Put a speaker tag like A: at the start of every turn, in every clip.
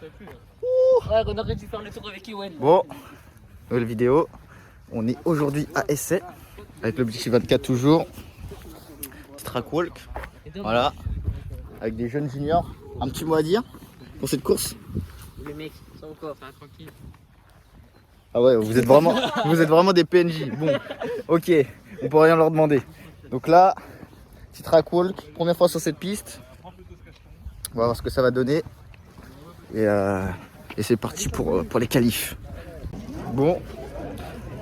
A: Ouais, on aurait dû faire le tour avec Ewen.
B: Bon, nouvelle vidéo. On est aujourd'hui à Essay, avec l'objectif 24 toujours. Petit track walk. Voilà. Avec des jeunes juniors. Un petit mot à dire pour cette course?
A: Les mecs, ça encore, enfin, tranquille.
B: Ah ouais, vous êtes vraiment des PNJ. Bon, ok, on peut rien leur demander. Donc là, petit track walk, première fois sur cette piste. On va voir ce que ça va donner. Et c'est parti pour les qualifs. Bon,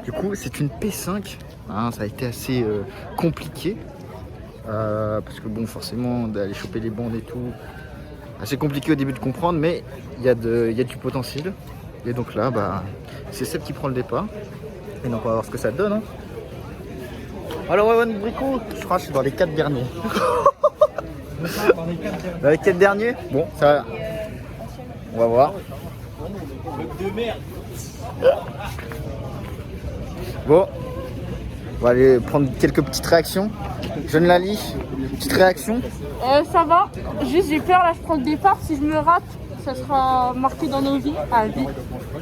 B: du coup, c'est une P5. Hein, ça a été assez compliqué. Parce que bon, forcément, d'aller choper les bandes et tout, assez compliqué au début de comprendre, mais il y a du potentiel. Et donc là, bah, c'est Seb qui prend le départ. Et donc on va voir ce que ça donne. Hein. Alors Ewen Brico, je crois que je suis dans les 4 derniers. Dans les 4 derniers? Bon, ça va. On va voir. Bon, on va aller prendre quelques petites réactions. Jeune Lali, petite réaction?
C: Ça va, juste j'ai peur, là je prends le départ, si je me rate, ça sera marqué dans nos vies, à vie.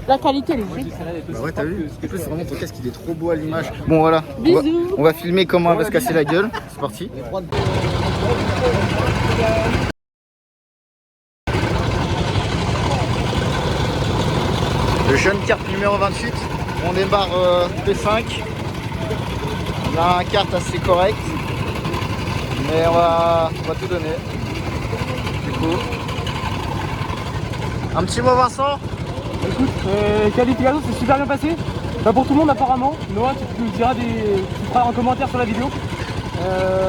C: La qualité elle est vite.
B: Bah ouais, t'as vu? En plus vraiment ton casque il est trop beau à l'image. Bon voilà,
C: bisous.
B: on va filmer comment elle va se casser la gueule, c'est parti. Le jeune kart numéro 28, on démarre P5. On a un kart assez correct, mais on va tout donner. Du coup, un petit mot Vincent?
D: Écoute, qualification c'est super bien passé. Bah, pour tout le monde apparemment. Noah, tu nous diras tu feras un commentaire sur la vidéo.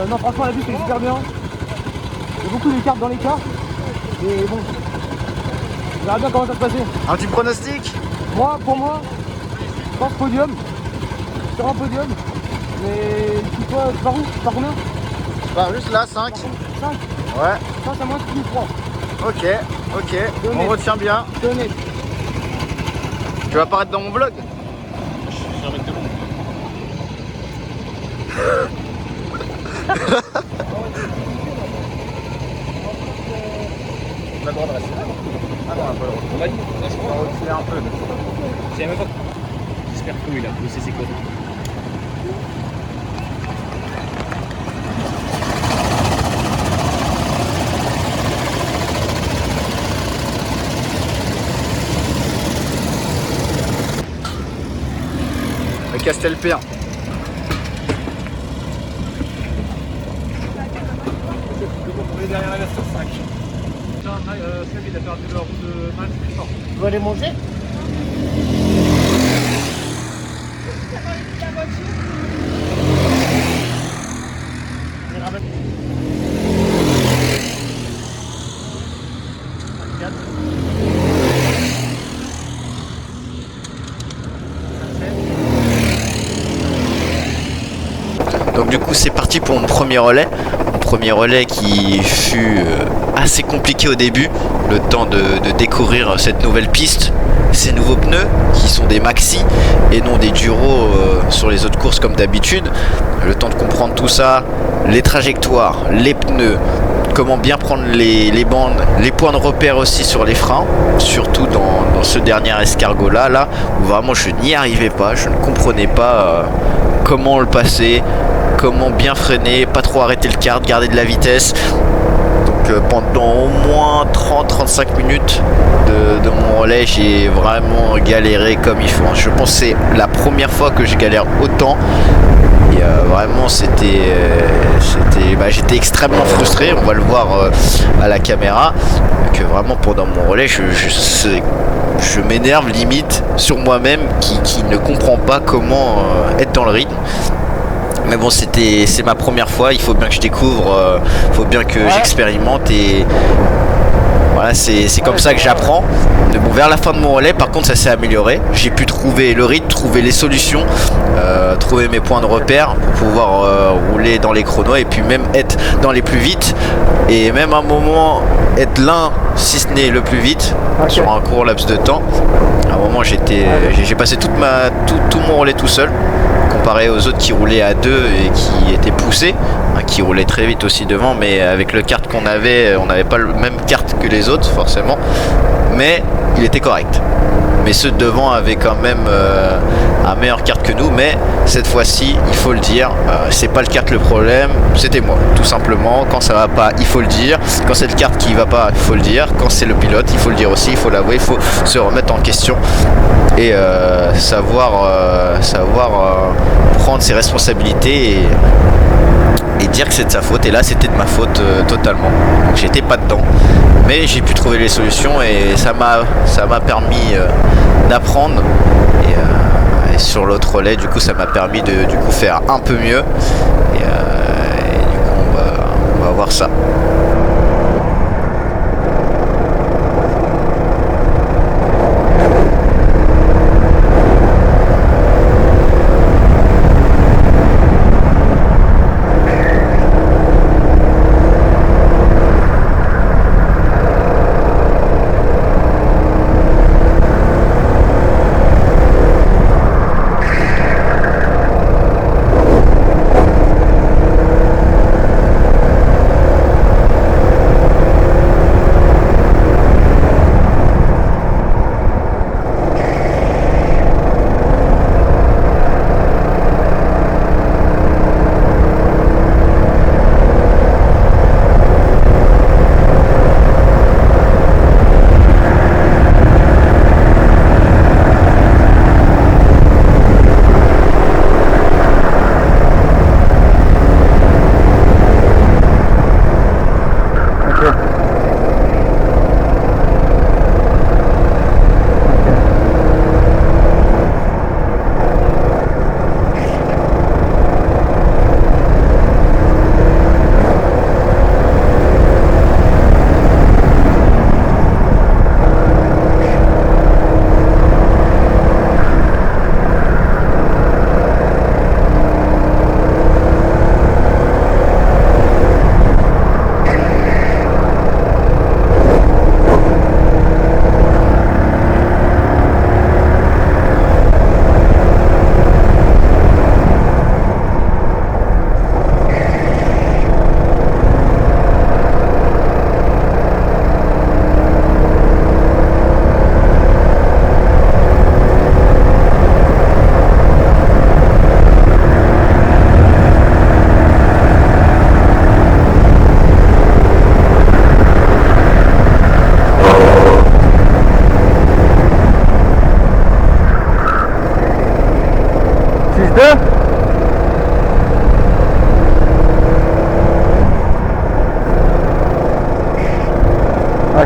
D: Non franchement la vue c'est super bien. Il y a beaucoup de cartes dans les cartes. Et bon, on verra bien comment ça se passait.
B: Un petit pronostic?
D: Pour moi, je pense podium. Sur un podium. Mais toi, tu pars où? Tu pars combien?
B: Je pars juste là, 5.
D: 5?
B: Ouais.
D: 5 à moins que 3.
B: Ok, on retient bien.
D: C'est honnête.
B: Tu vas apparaître dans mon vlog? On a le droit de rester. Ah non, on a pas le droit.
A: On m'a dit,
B: On va reculer un peu.
A: c'est même pas. J'espère que oui, là, je sais c'est quoi.
B: Le Castelpéen.
D: On est derrière la Master 5. Seb il a perdu la roue de Max plus fort.
A: Tu vas aller manger?
E: Donc du coup c'est parti pour mon premier relais. Mon premier relais qui fut assez compliqué au début. Le temps de découvrir cette nouvelle piste, ces nouveaux pneus qui sont des maxi et non des duros sur les autres courses comme d'habitude. Le temps de comprendre tout ça, les trajectoires, les pneus, comment bien prendre les bandes, les points de repère aussi sur les freins, surtout dans ce dernier escargot là où vraiment je n'y arrivais pas, je ne comprenais pas comment le passer, comment bien freiner, pas trop arrêter le kart, garder de la vitesse. Donc pendant au moins 30-35 minutes de mon relais, j'ai vraiment galéré comme il faut. Je pense que c'est la première fois que je galère autant. Et vraiment j'étais extrêmement frustré, on va le voir à la caméra, que vraiment pendant mon relais je m'énerve limite sur moi-même qui ne comprend pas comment être dans le rythme. Mais bon, c'est ma première fois, il faut bien que je découvre, il faut bien que j'expérimente et voilà, c'est comme ça que j'apprends. Mais bon, vers la fin de mon relais, par contre, ça s'est amélioré. J'ai pu trouver le rythme, trouver les solutions, trouver mes points de repère pour pouvoir rouler dans les chronos et puis même être dans les plus vite. Et même à un moment, être l'un, si ce n'est le plus vite, sur un court laps de temps. À un moment, j'ai passé tout mon relais tout seul, comparé aux autres qui roulaient à deux et qui étaient poussés, hein, qui roulaient très vite aussi devant, mais avec le kart qu'on avait, on n'avait pas le même kart que les autres forcément. mais il était correct. Mais ceux de devant avaient quand même un meilleur kart que nous, mais cette fois-ci, il faut le dire, c'est pas le kart le problème, c'était moi, tout simplement. Quand ça va pas, il faut le dire. Quand c'est le kart qui va pas, il faut le dire. Quand c'est le pilote, il faut le dire aussi, il faut l'avouer, il faut se remettre en question et savoir prendre ses responsabilités et dire que c'est de sa faute. Et là, c'était de ma faute totalement. Donc j'étais pas dedans, mais j'ai pu trouver les solutions et ça m'a permis d'apprendre. Et sur l'autre relais, du coup, ça m'a permis de faire un peu mieux. Et du coup, on va voir ça.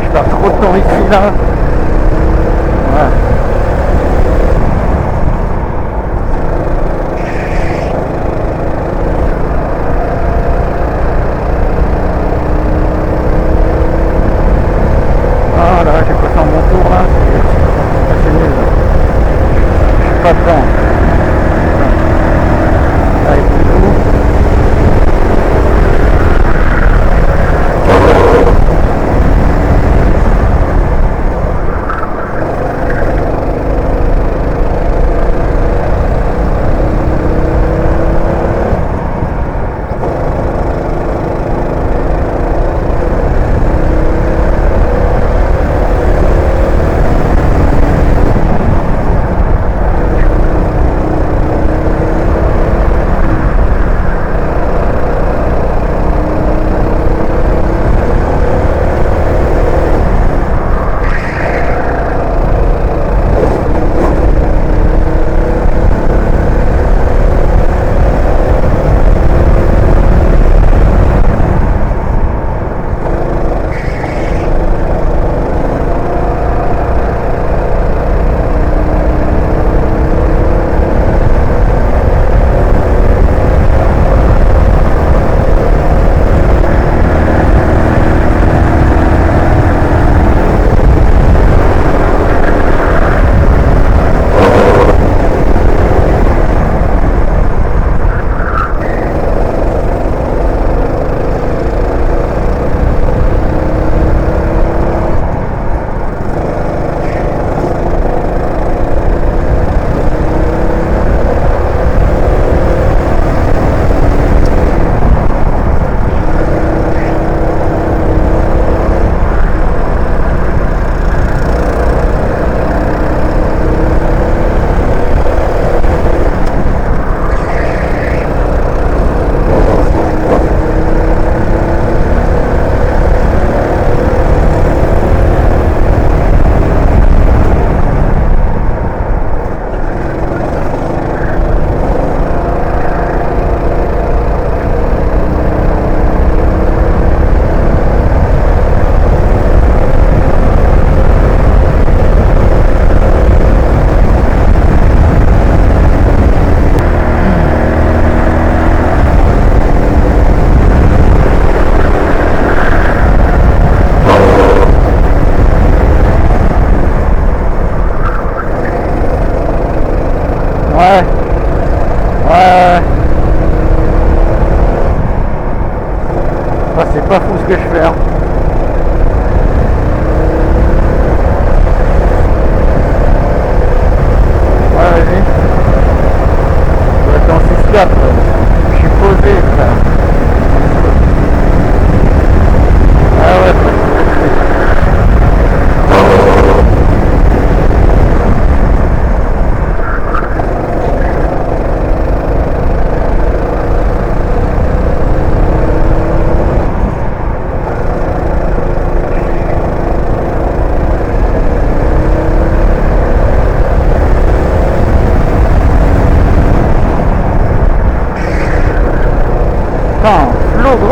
B: Je perds trop de temps ici là. Voilà. Ah là, j'ai passé en mon tour là, c'est nul. Je suis pas dedans. Allez,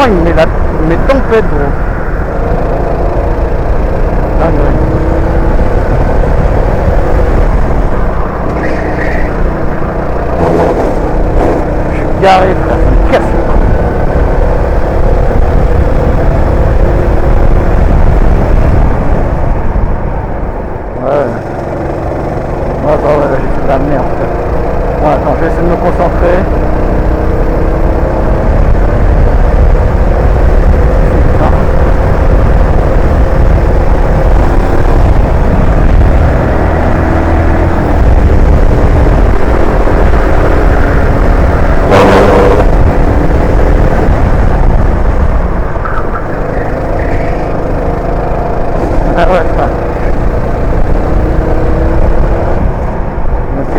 B: il met tempête, gros. Dingue. Je suis garé, frère, ça me casse le temps. Ouais, bah ouais, là j'ai fait de la merde. Bon, attends, je vais essayer de me concentrer. Ah ouais, ça. Ok.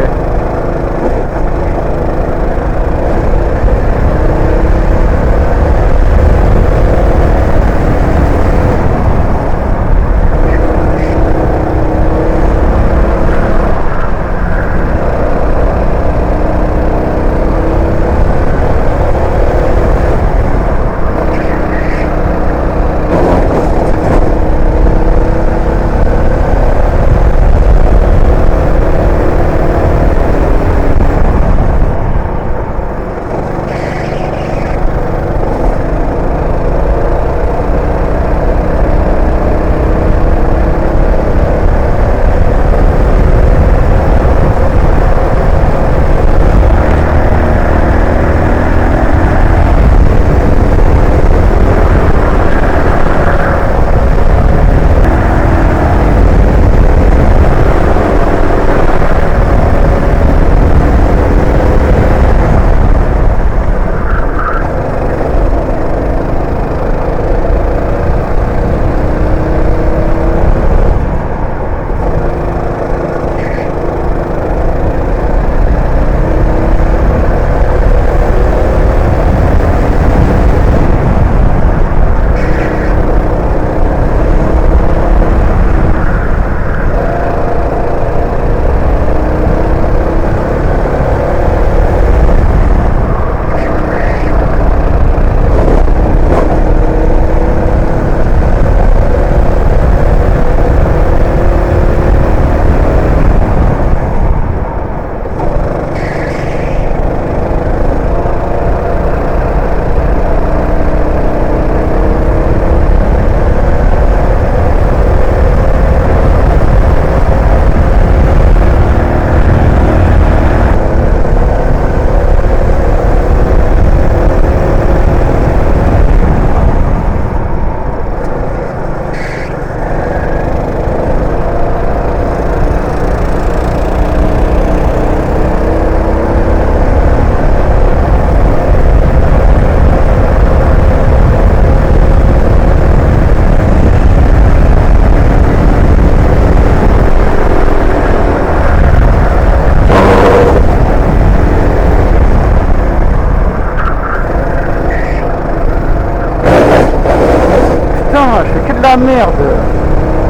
B: Je fais que de la merde.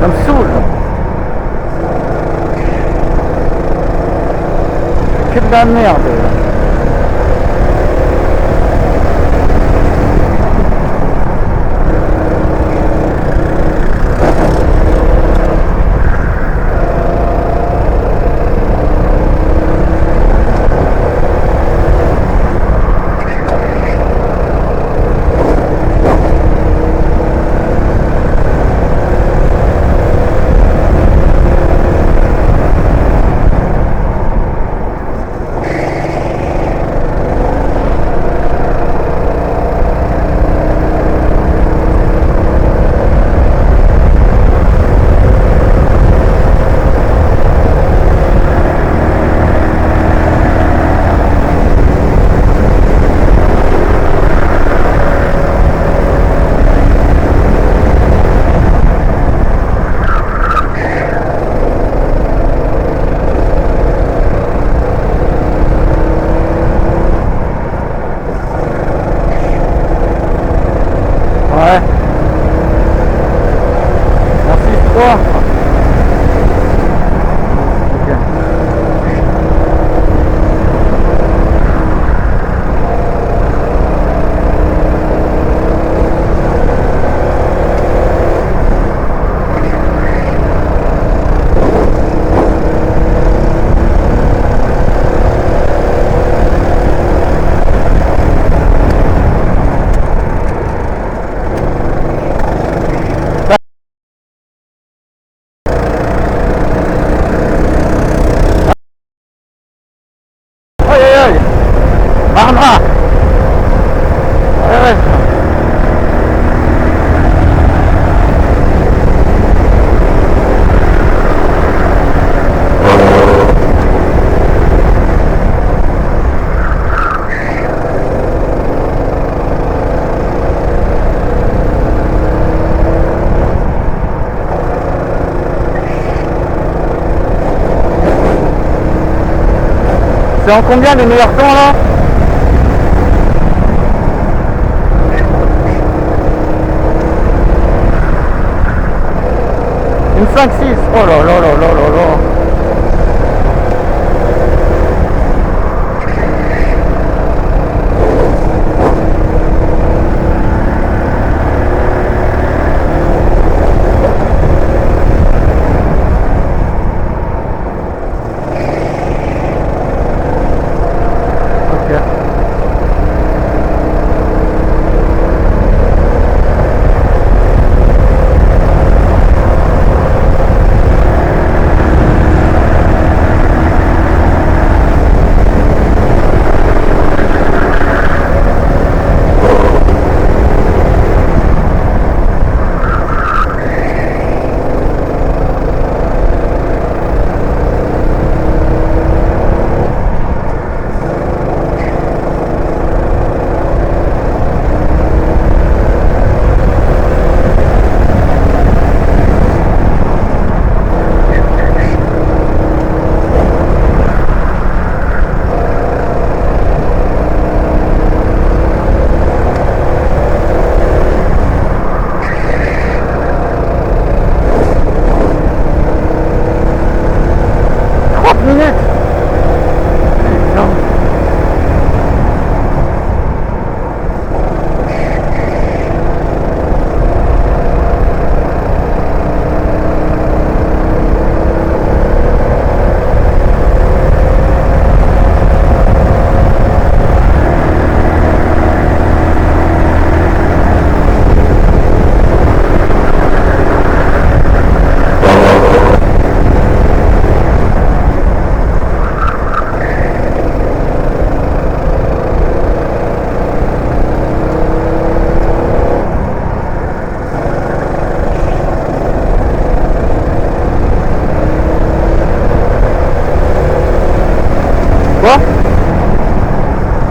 B: Ça me saoule. Je fais que de la merde. C'est en combien les meilleurs temps là? Une 5-6. Oh là là là là là là.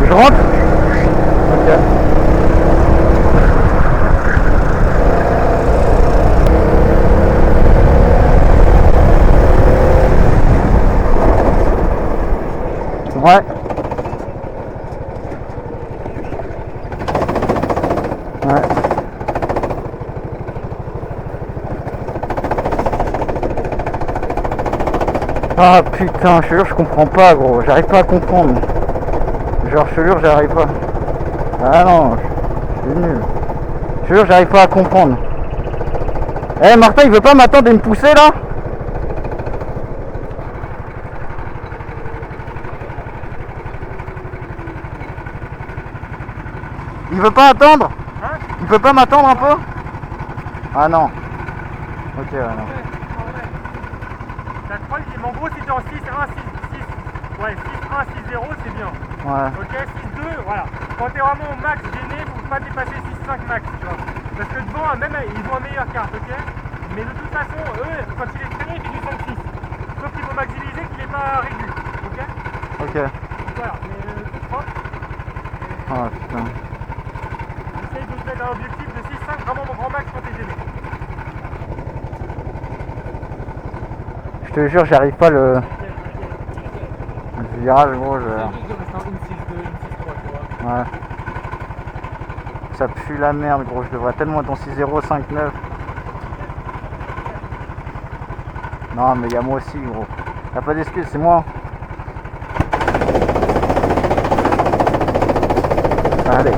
B: Je rentre? Ok. Ouais. Ouais. Ah putain, je te jure, je comprends pas, gros. J'arrive pas à comprendre. Genre, je te jure, j'arrive pas. Ah non, je suis nul. Je te jure, j'arrive pas à comprendre. Eh, Martin, il veut pas m'attendre et me pousser là? Il veut pas attendre?
D: Hein?
B: Il peut pas m'attendre un peu? Ah non. Ok, ouais, non.
D: La troll, en gros, si t'es en 6-1, 6-6, ouais, 6-1, 6-0, c'est bien.
B: Ouais.
D: Ok, 6-2, voilà. Quand t'es vraiment au max gêné, faut pas dépasser 6-5 max, tu vois. Parce que devant, même, ils ont un meilleur carte, ok. Mais de toute façon, eux, quand il est traîné, il fait du 5-6. Sauf qu'il faut maximiser qu'il n'est pas régu, ok.
B: Ok.
D: Donc voilà, mais tout propre.
B: Ah putain.
D: Essaye de te mettre un objectif de 6-5, vraiment mon grand max quand t'es gêné.
B: Je te jure, j'arrive pas le virage, gros. Ouais. Ça pue la merde, gros. Je devrais tellement être en 6-0, 5-9. Non, mais il y a moi aussi, gros. Y'a pas d'excuse, c'est moi. Allez.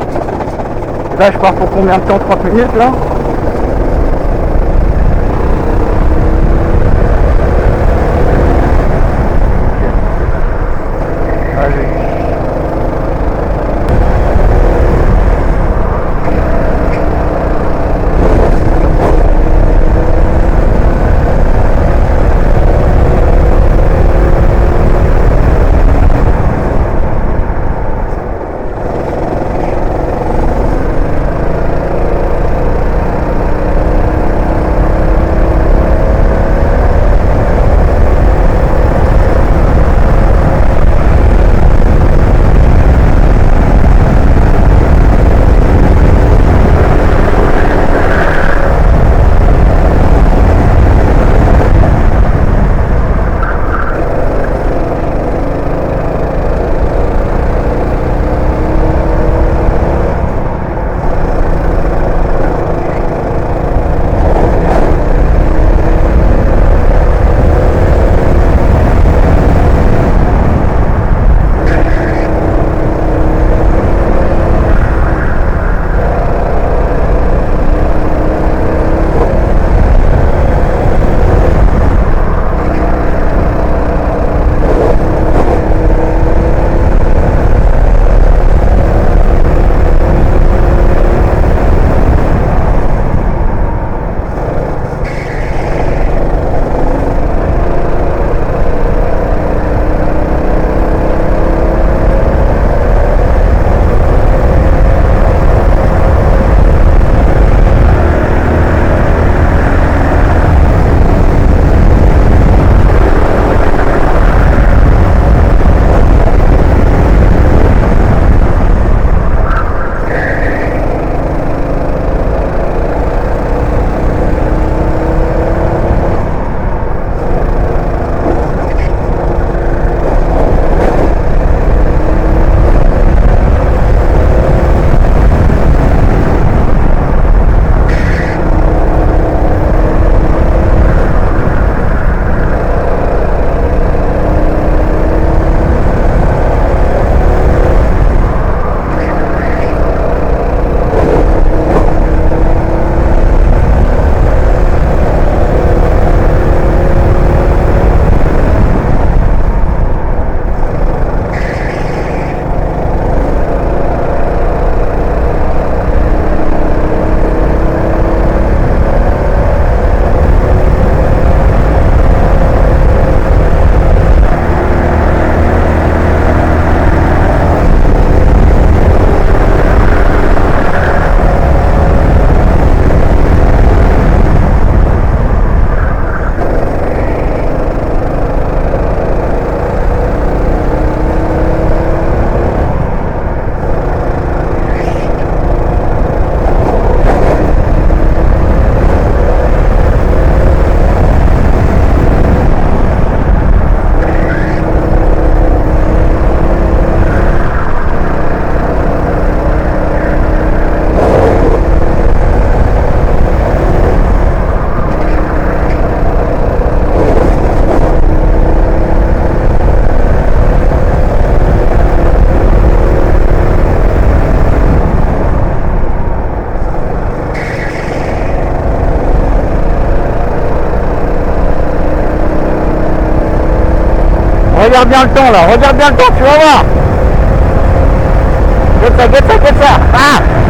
B: Et là, je pars pour combien de temps? 30 minutes, là? regarde bien le temps là, regarde bien le temps, tu vas voir. Get ça. Ah!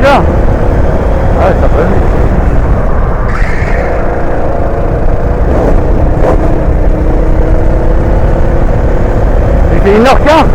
B: déjà? Ah ouais, ça va vite. Il fait 1h15.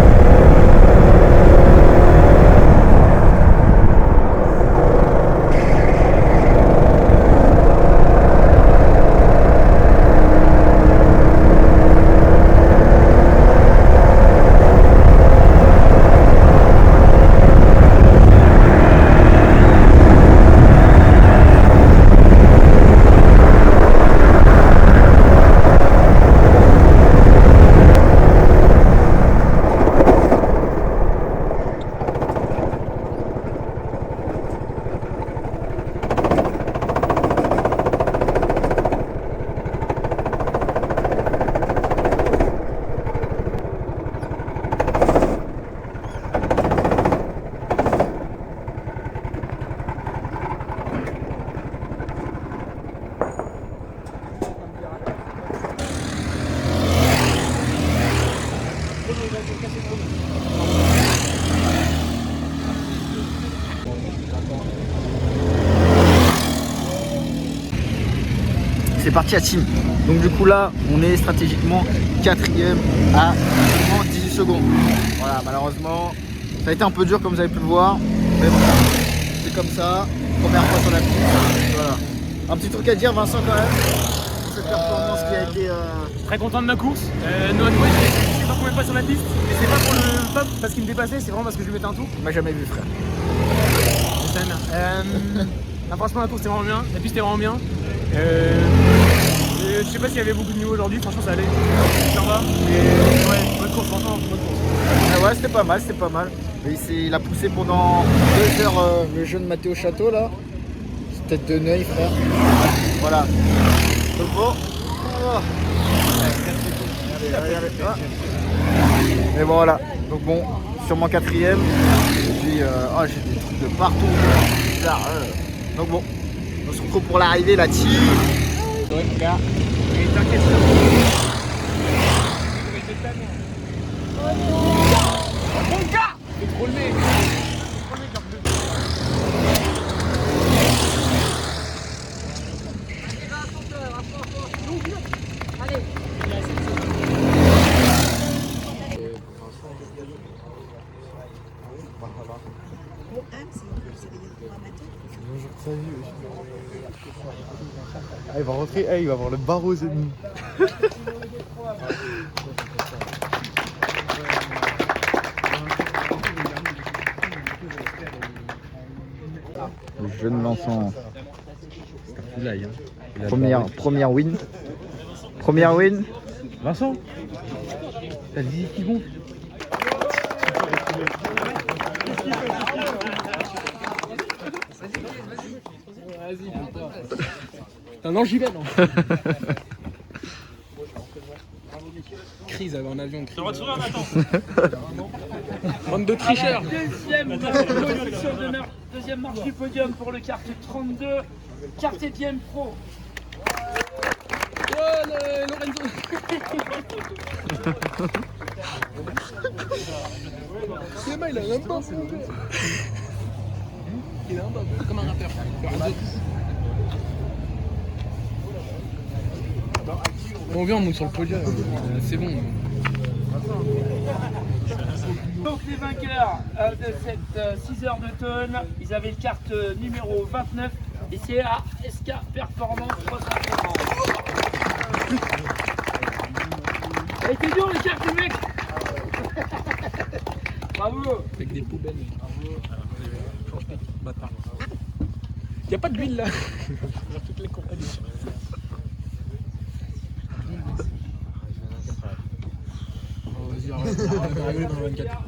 B: C'est parti à team. Donc du coup là, on est stratégiquement 4ème à seulement 18 secondes. Voilà, malheureusement, ça a été un peu dur comme vous avez pu le voir. Mais bon, c'est comme ça. Première fois sur la piste. Voilà. Un petit truc à dire, Vincent, quand même, pour cette performance qui a été...
D: Très content de ma course. Noah Noé, je sais pas combien de fois sur la piste. Et c'est pas pour le pop parce qu'il me dépassait, c'est vraiment parce que je lui mettais un tour.
B: Il m'a jamais vu, frère.
D: Ah, franchement, la course était vraiment bien. La piste était vraiment bien. Je sais pas s'il y avait beaucoup de niveau aujourd'hui, franchement ça allait. Ça va. Et ouais, bonne course, franchement, bonne course.
B: Ah ouais, c'était pas mal, c'était pas mal. Et il a poussé pendant 2 heures le jeune Mathéo Château là. C'est tête de Neuil, frère. Voilà. Donc bon. Oh. Allez, ah. Et voilà. Donc bon, sûrement 4ème. Et puis, j'ai des trucs de partout. Bizarre, Donc bon, on se retrouve pour l'arrivée, la team.
D: Ouais, gars. Et t'inquiète. Mon gars! C'est trop le nez.
F: Ah, il va rentrer, il va avoir le barreau aux ennemis.
B: Le jeune Vincent.
A: Hein.
B: Première win. Première win.
A: Vincent, t'as dit qui gonfle.
D: Vas-y, t'es un angivène. Crise avec un avion. Crise. Bande de tricheurs.
G: Deuxième marche du podium pour le kart 32, kart EPM Pro.
D: Lorenzo. Clément, il a même pas. Il a un bob, comme un rappeur. On vient, on monte sur le podium. C'est bon.
G: Donc les vainqueurs de cette 6 heures de tonne, ils avaient le kart numéro 29 et c'est à SK Performance 350. Ça a été dur les cartes les mecs. Bravo.
D: Avec des poubelles. Y'a pas d'huile là. Toutes les compagnies. Vas-y, on va arriver dans le 24.